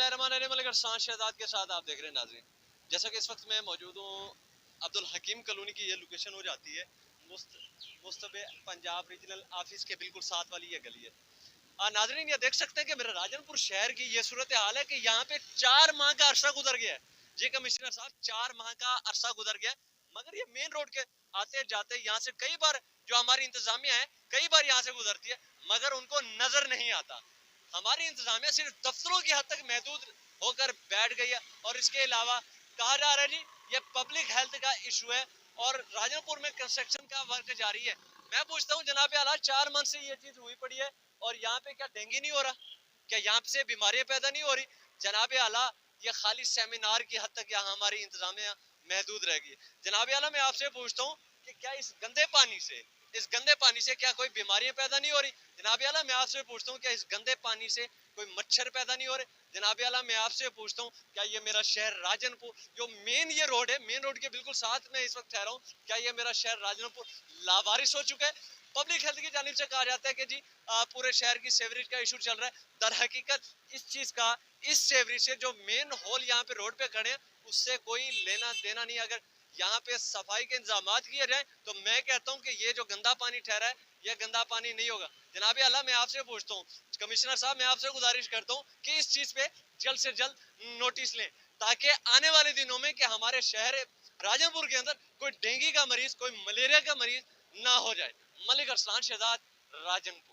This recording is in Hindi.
बिस्मिल्लाहिर्रहमानिर्रहीम। मलिक अरसान शहजाद के साथ आप देख रहे हैं नाज़रीन। जैसा कि इस वक्त मैं मौजूद हूँ अब्दुल हकीम कॉलोनी की, ये लोकेशन हो जाती है मुस्तबे पंजाब रीजनल ऑफिस के बिल्कुल साथ वाली ये गली है। नाज़रीन, ये देख सकते हैं कि मेरे राजनपुर शहर की ये सूरत हाल है कि यहाँ पे 4 माह का अरसा गुजर गया है। जी कमिश्नर साहब, 4 माह का अरसा गुजर गया, मगर ये मेन रोड के आते जाते यहाँ से कई बार जो हमारी इंतजामिया है कई बार यहाँ से गुजरती है, मगर उनको नजर नहीं आता। हमारी इंतजामिया सिर्फ दफ्तरों की हद तक महदूद होकर बैठ गई है। और इसके अलावा कहा जा रहा है जी ये पब्लिक हेल्थ का इशू है और राजनपुर में कंस्ट्रक्शन का वर्क जारी है। मैं पूछता हूँ जनाब आला, 4 मंथ से ये चीज हुई पड़ी है और यहाँ पे क्या डेंगू नहीं हो रहा? क्या यहाँ से बीमारियां पैदा नहीं हो रही? जनाब आला, ये खाली सेमिनार की हद तक यहाँ हमारी इंतजामिया महदूद रहेगी। जनाब आला, मैं आपसे पूछता हूँ कि क्या इस गंदे पानी से क्या कोई बीमारियां पैदा नहीं हो रही? जनाब आला, मैं आपसे पूछता हूँ क्या इस गंदे पानी से कोई मच्छर पैदा नहीं हो रहे? जनाब आला, मैं आपसे पूछता हूँ क्या ये मेरा शहर राजनपुर जो मेन ये रोड है, मेन रोड के बिल्कुल साथ में इस वक्त ठहरा हूँ, क्या ये मेरा शहर राजनपुर लावारिस हो चुका है? पब्लिक हेल्थ की जानिब से कहा जाता है कि जी पूरे शहर की सेवरेज का इशू चल रहा है। दर हकीकत इस चीज का, इस सेवरेज से जो मेन होल यहाँ पे रोड पे खड़े हैं उससे कोई लेना देना नहीं। अगर यहाँ पे सफाई के इंतजाम किए जाए तो मैं कहता हूँ कि ये जो गंदा पानी ठहरा है ये गंदा पानी नहीं होगा। जनाब आला, मैं आपसे पूछता हूँ, कमिश्नर साहब मैं आपसे गुजारिश करता हूँ कि इस चीज पे जल्द से जल्द नोटिस लें ताकि आने वाले दिनों में कि हमारे शहर राजनपुर के अंदर कोई डेंगू का मरीज, कोई मलेरिया का मरीज ना हो जाए। मलिक अरसलान शहजाद, राजनपुर।